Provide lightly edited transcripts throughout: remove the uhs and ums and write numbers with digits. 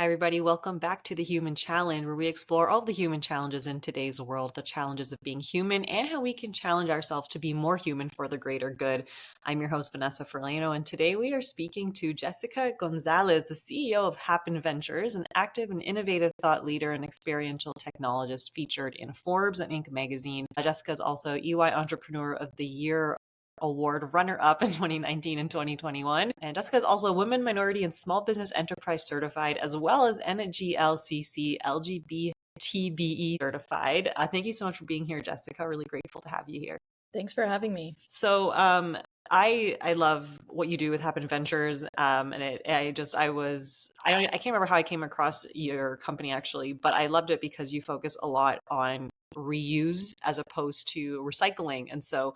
Hi, everybody. Welcome back to the Human Challenge, where we explore all the human challenges in today's world, the challenges of being human, and how we can challenge ourselves to be more human for the greater good. I'm your host, Vanessa Ferlano, and today we are speaking to Jessica Gonzalez, the CEO of Happen Ventures, an active and innovative thought leader and experiential technologist featured in Forbes and Inc. magazine. Jessica is also EY Entrepreneur of the Year Award runner-up in 2019 and 2021. And Jessica is also Women, Minority, and Small Business Enterprise Certified, as well as NGLCC LGBTBE Certified. Thank you so much for being here, Jessica. Really grateful to have you here. Thanks for having me. So, I love what you do with Happen Ventures, and I can't remember how I came across your company actually, but I loved it because you focus a lot on reuse as opposed to recycling, and so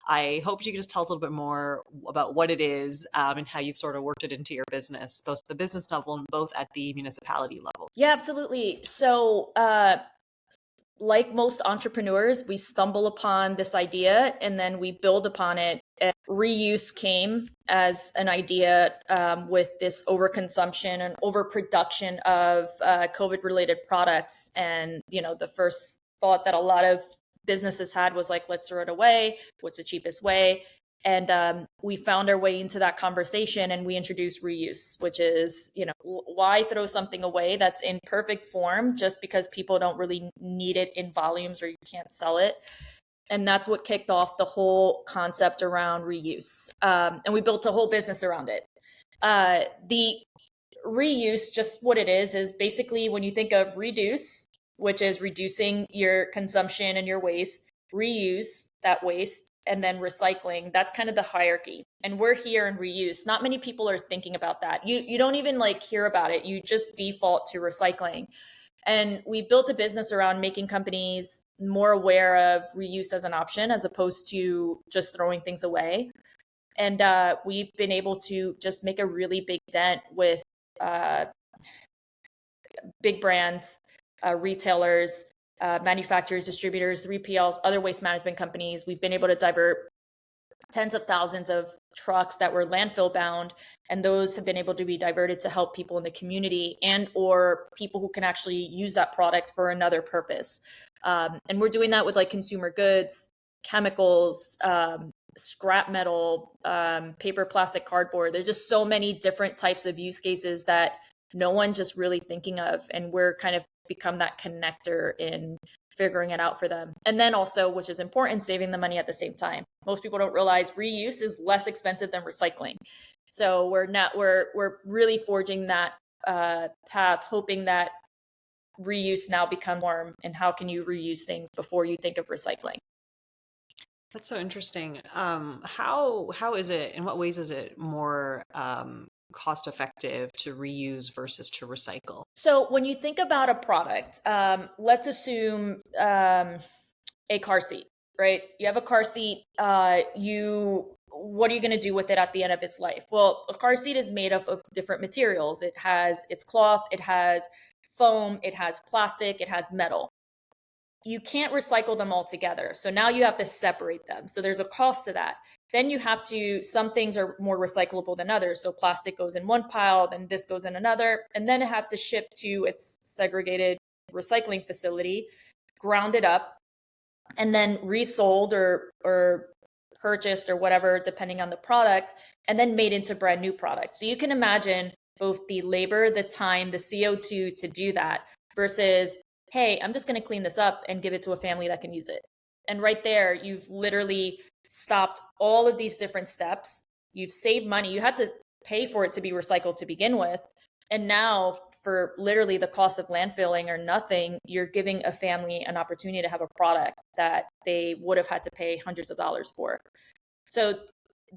I hope you could just tell us a little bit more about what it is, and how you've sort of worked it into your business, both the business level and both at the municipality level. Yeah, absolutely. So, like most entrepreneurs, we stumble upon this idea and then we build upon it. Reuse came as an idea with this overconsumption and overproduction of COVID-related products. And, the first thought that a lot of businesses had was like, let's throw it away. What's the cheapest way? And we found our way into that conversation and we introduced reuse, which is, why throw something away that's in perfect form just because people don't really need it in volumes or you can't sell it. And that's what kicked off the whole concept around reuse. And we built a whole business around it. The reuse, just what it is basically when you think of reduce, which is reducing your consumption and your waste, reuse that waste, and then recycling. That's kind of the hierarchy. And we're here in reuse. Not many people are thinking about that. You don't even hear about it. You just default to recycling. And we built a business around making companies more aware of reuse as an option as opposed to just throwing things away. And we've been able to just make a really big dent with big brands, retailers, manufacturers, distributors, 3PLs, other waste management companies. We've been able to divert tens of thousands of trucks that were landfill bound, and those have been able to be diverted to help people in the community and or people who can actually use that product for another purpose. And we're doing that with consumer goods, chemicals, scrap metal, paper, plastic, cardboard. There's just so many different types of use cases that no one's just really thinking of. And we're kind of become that connector in figuring it out for them. And then also, which is important, saving the money at the same time. Most people don't realize reuse is less expensive than recycling. So we're really forging that path, hoping that reuse now become norm. And how can you reuse things before you think of recycling? That's so interesting. How is it, in what ways is it more cost effective to reuse versus to recycle? So when you think about a product, let's assume a car seat, right? You have a car seat. What are you going to do with it at the end of its life? Well, a car seat is made of different materials. It has its cloth, it has foam, it has plastic, it has metal. You can't recycle them all together. So now you have to separate them. So there's a cost to that. Then you have to, some things are more recyclable than others. So plastic goes in one pile, then this goes in another, and then it has to ship to its segregated recycling facility, ground it up, and then resold or purchased or whatever, depending on the product, and then made into brand new products. So you can imagine both the labor, the time, the CO2 to do that versus, hey, I'm just going to clean this up and give it to a family that can use it. And right there, you've literally stopped all of these different steps. You've saved money. You had to pay for it to be recycled to begin with. And now for literally the cost of landfilling or nothing, you're giving a family an opportunity to have a product that they would have had to pay hundreds of dollars for. So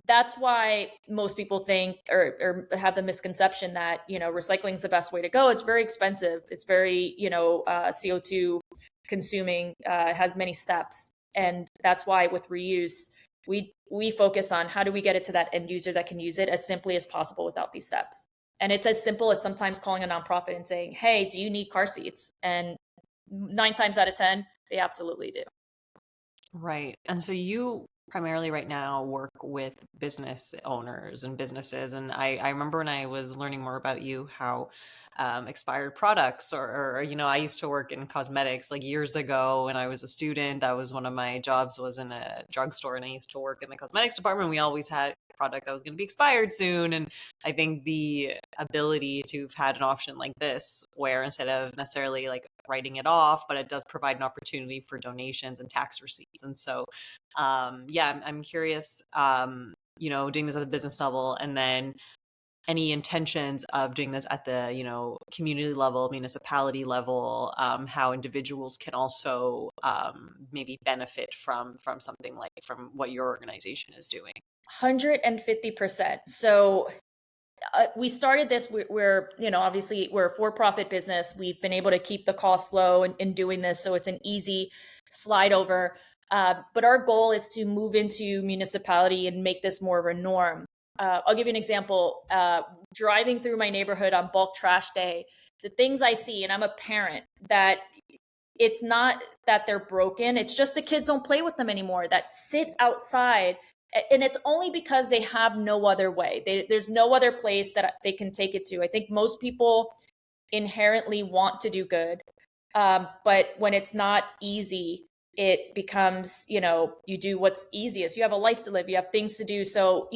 that's why most people think or have the misconception that, recycling is the best way to go. It's very expensive. It's very, CO2 consuming, has many steps. And that's why with reuse, we focus on how do we get it to that end user that can use it as simply as possible without these steps. And it's as simple as sometimes calling a nonprofit and saying, hey, do you need car seats? And 9 times out of 10, they absolutely do. Right. And so you primarily right now work with business owners and businesses. And I remember when I was learning more about you, how expired products or, I used to work in cosmetics like years ago when I was a student. That was one of my jobs, was in a drugstore, and I used to work in the cosmetics department. We always had a product that was going to be expired soon. And I think the ability to have had an option like this, where instead of necessarily like writing it off, but it does provide an opportunity for donations and tax receipts. And so, yeah, I'm curious, doing this at the business level, and then any intentions of doing this at the community level, municipality level, how individuals can also maybe benefit from something like from what your organization is doing. 150%. So we started this, we're obviously we're a for-profit business. We've been able to keep the costs low in doing this, so it's an easy slide over. But our goal is to move into municipality and make this more of a norm. I'll give you an example. Driving through my neighborhood on bulk trash day, the things I see, and I'm a parent, that it's not that they're broken, it's just the kids don't play with them anymore, that sit outside. And it's only because they have no other way. There's no other place that they can take it to. I think most people inherently want to do good. But when it's not easy, it becomes, you do what's easiest. You have a life to live, you have things to do. So,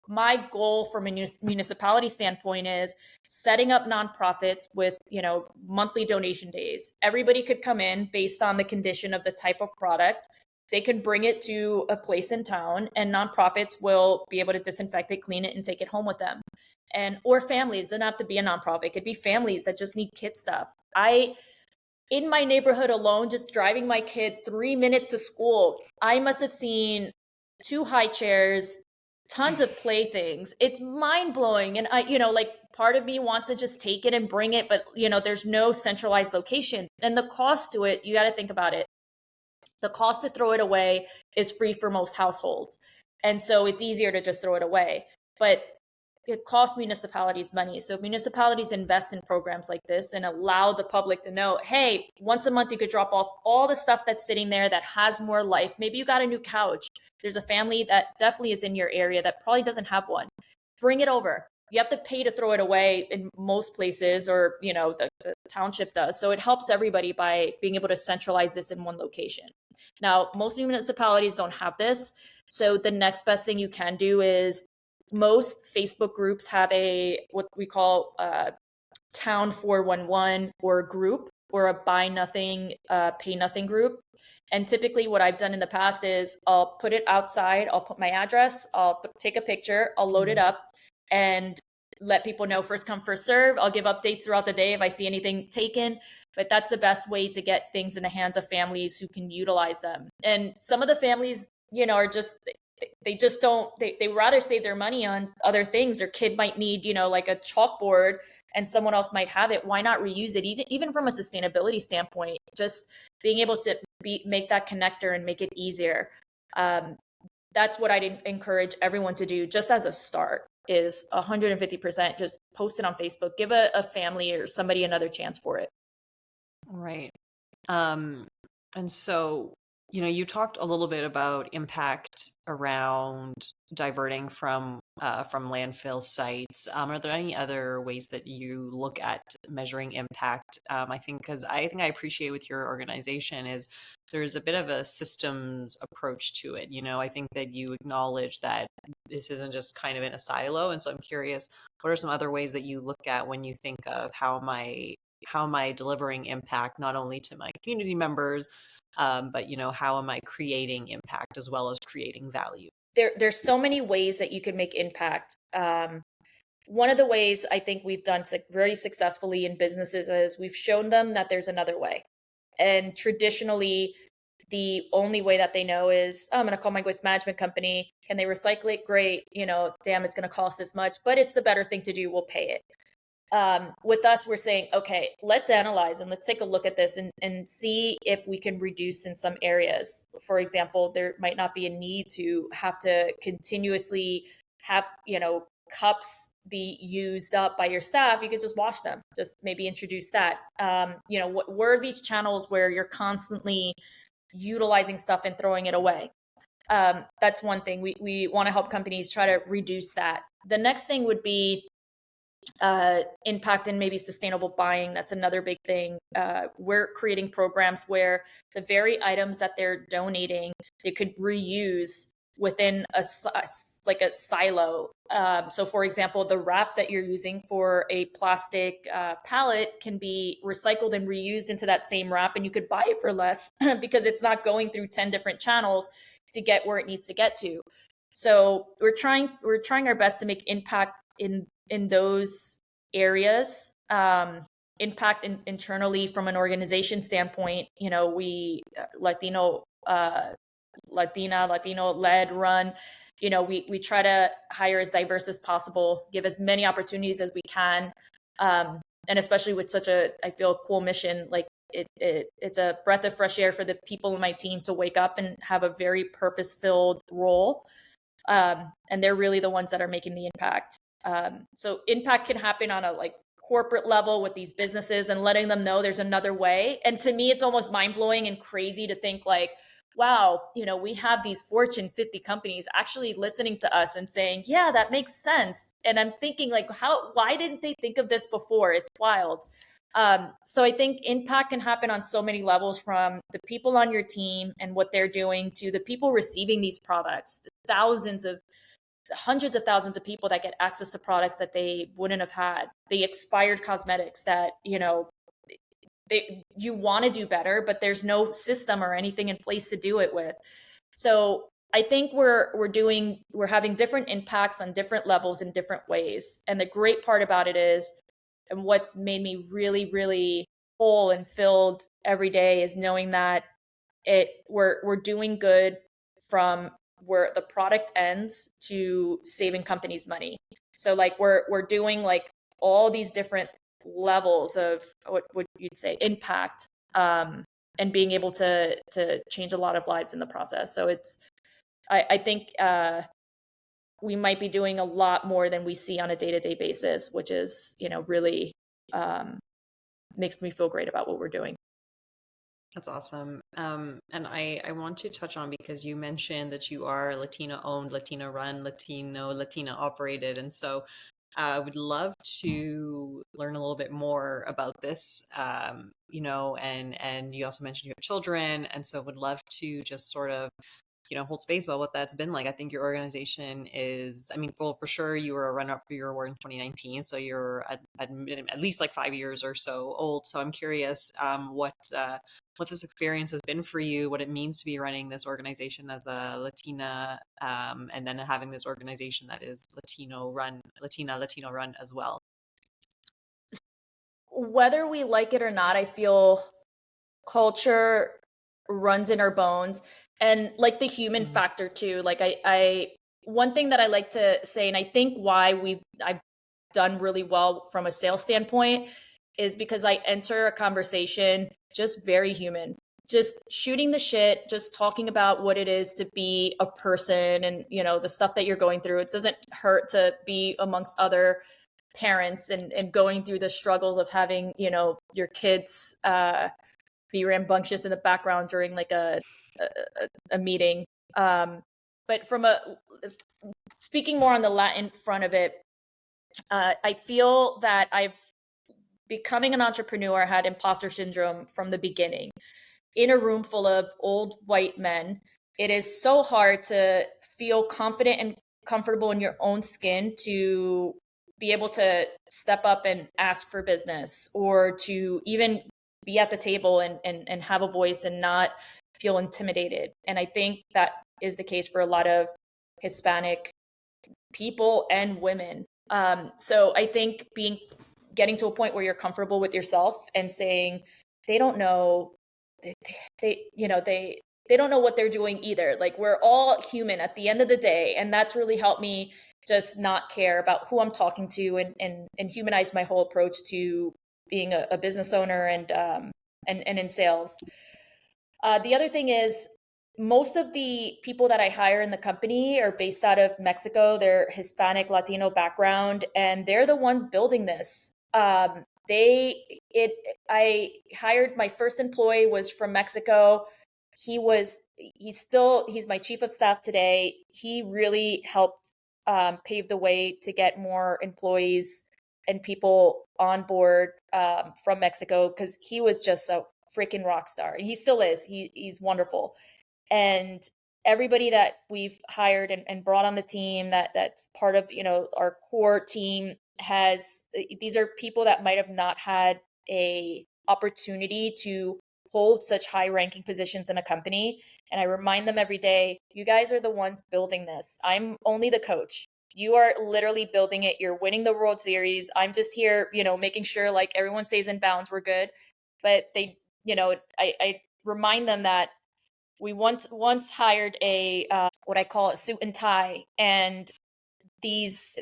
my goal from a municipality standpoint is setting up nonprofits with, monthly donation days. Everybody could come in based on the condition of the type of product. They can bring it to a place in town, and nonprofits will be able to disinfect it, clean it, and take it home with them. Or families, doesn't have to be a nonprofit. It could be families that just need kid stuff. In my neighborhood alone, just driving my kid 3 minutes to school, I must have seen 2 high chairs, tons of playthings. It's mind blowing. And like part of me wants to just take it and bring it, but there's no centralized location. And the cost to it, you got to think about it. The cost to throw it away is free for most households. And so it's easier to just throw it away. But it costs municipalities money. So if municipalities invest in programs like this and allow the public to know, hey, once a month you could drop off all the stuff that's sitting there that has more life. Maybe you got a new couch. There's a family that definitely is in your area that probably doesn't have one. Bring it over. You have to pay to throw it away in most places, or the township does. So it helps everybody by being able to centralize this in one location. Now, most municipalities don't have this. So the next best thing you can do is, most Facebook groups have what we call Town 411 or group, or a buy nothing, pay nothing group. And typically what I've done in the past is I'll put it outside, I'll put my address, I'll take a picture, I'll load it up, and let people know, first come, first serve. I'll give updates throughout the day if I see anything taken. But that's the best way to get things in the hands of families who can utilize them. And some of the families, are just, they just don't, they rather save their money on other things. Their kid might need, like a chalkboard, and someone else might have it. Why not reuse it? Even from a sustainability standpoint, just being able to make that connector and make it easier. That's what I'd encourage everyone to do, just as a start, is 150% just post it on Facebook. Give a family or somebody another chance for it. Right. And so, you talked a little bit about impact around diverting from landfill sites. Are there any other ways that you look at measuring impact? I think I appreciate with your organization is there's a bit of a systems approach to it. I think that you acknowledge that this isn't just kind of in a silo. And so I'm curious, what are some other ways that you look at when you think of how am I delivering impact, not only to my community members, but how am I creating impact as well as creating value? There's so many ways that you can make impact. One of the ways I think we've done very successfully in businesses is we've shown them that there's another way. And traditionally, the only way that they know is, oh, I'm going to call my waste management company. Can they recycle it? Great. Damn, it's going to cost this much, but it's the better thing to do. We'll pay it. With us, we're saying, okay, let's analyze and let's take a look at this and see if we can reduce in some areas. For example, there might not be a need to have to continuously have, cups be used up by your staff. You could just wash them, just maybe introduce that. What were these channels where you're constantly utilizing stuff and throwing it away? That's one thing. We want to help companies try to reduce that. The next thing would be, impact in maybe sustainable buying. That's another big thing. We're creating programs where the very items that they're donating, they could reuse within like a silo. So for example, the wrap that you're using for a plastic pallet can be recycled and reused into that same wrap, and you could buy it for less because it's not going through 10 different channels to get where it needs to get to. So we're trying our best to make impact in those areas. Impact internally from an organization standpoint. We Latino led run. We try to hire as diverse as possible, give as many opportunities as we can, and especially with such a, I feel, cool mission, like it's a breath of fresh air for the people in my team to wake up and have a very purpose-filled role. And they're really the ones that are making the impact. So impact can happen on a like corporate level with these businesses and letting them know there's another way. And to me, it's almost mind-blowing and crazy to think like, wow, we have these Fortune 50 companies actually listening to us and saying, yeah, that makes sense. And I'm thinking like, why didn't they think of this before? It's wild. So I think impact can happen on so many levels, from the people on your team and what they're doing to the people receiving these products, hundreds of thousands of people that get access to products that they wouldn't have had, the expired cosmetics that, you want to do better, but there's no system or anything in place to do it with. So I think we're having different impacts on different levels in different ways. And the great part about it is, and what's made me really, really whole and filled every day, is knowing that we're doing good from where the product ends to saving companies money. So like we're doing like all these different levels of what would you'd say impact, and being able to change a lot of lives in the process. So I think we might be doing a lot more than we see on a day-to-day basis, which is, really makes me feel great about what we're doing. That's awesome. And I want to touch on, because you mentioned that you are Latina owned, Latina run, Latina operated. And so I would love to learn a little bit more about this, and you also mentioned you have children. And so would love to just sort of hold space about what that's been like. I think your organization is, I mean, for sure, you were a runner-up for your award in 2019, so you're at least like 5 years or so old. So I'm curious what this experience has been for you, what it means to be running this organization as a Latina, and then having this organization that is Latino run as well. Whether we like it or not, I feel culture runs in our bones, and like the human factor too. Like I one thing that I like to say, and I think why I've done really well from a sales standpoint, is because I enter a conversation just very human, just shooting the shit, just talking about what it is to be a person, and the stuff that you're going through. It doesn't hurt to be amongst other parents and going through the struggles of having your kids be rambunctious in the background during like a meeting. But from speaking more on the Latin front of it, I feel that becoming an entrepreneur had imposter syndrome from the beginning. In a room full of old white men, it is so hard to feel confident and comfortable in your own skin to be able to step up and ask for business, or to even be at the table and have a voice and not feel intimidated. And I think that is the case for a lot of Hispanic people and women. So I think getting to a point where you're comfortable with yourself and saying they don't know, they don't know what they're doing either. Like, we're all human at the end of the day. And that's really helped me just not care about who I'm talking to, and humanize my whole approach to being a business owner and in sales. The other thing is, most of the people that I hire in the company are based out of Mexico. They're Hispanic, Latino background, and they're the ones building this. I hired, my first employee was from Mexico. He's my chief of staff today. He really helped pave the way to get more employees and people on board from Mexico, because he was just a freaking rock star. He still is. He's wonderful. And everybody that we've hired and brought on the team that's part of, our core team, these are people that might have not had a opportunity to hold such high ranking positions in a company. And I remind them every day, you guys are the ones building this. I'm only the coach. You are literally building it. You're winning the World Series. I'm just here, making sure like everyone stays in bounds. We're good. But they, I remind them that we once hired a what I call a suit and tie, and these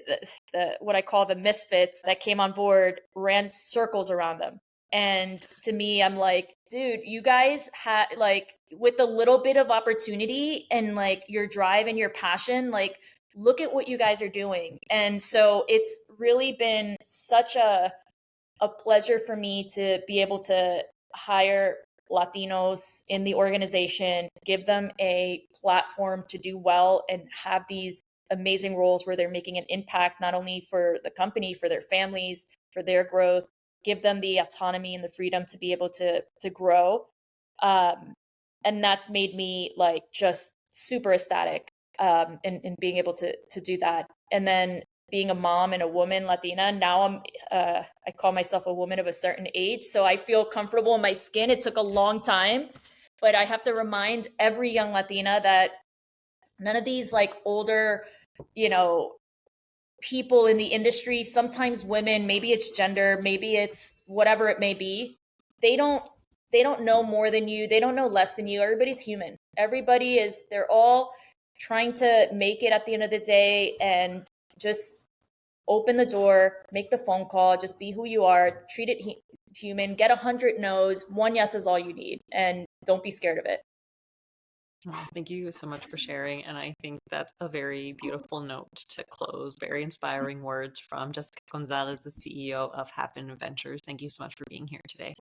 the what I call the misfits that came on board ran circles around them. And to me, I'm like, dude, you guys had like, with a little bit of opportunity and like your drive and your passion, like look at what you guys are doing. And so it's really been such a pleasure for me to be able to hire Latinos in the organization, give them a platform to do well and have these amazing roles where they're making an impact, not only for the company, for their families, for their growth, give them the autonomy and the freedom to be able to grow. And that's made me like just super ecstatic in being able to do that. And then being a mom and a woman Latina, now I call myself a woman of a certain age, so I feel comfortable in my skin. It took a long time, but I have to remind every young Latina that none of these like older, people in the industry, sometimes women, maybe it's gender, maybe it's whatever it may be, they don't know more than you, they don't know less than you. Everybody's human. They're all trying to make it at the end of the day, and just open the door, make the phone call, just be who you are, treat it human, get 100 no's, one yes is all you need, and don't be scared of it. Thank you so much for sharing. And I think that's a very beautiful note to close. Very inspiring words from Jessica Gonzalez, the CEO of Happen Ventures. Thank you so much for being here today.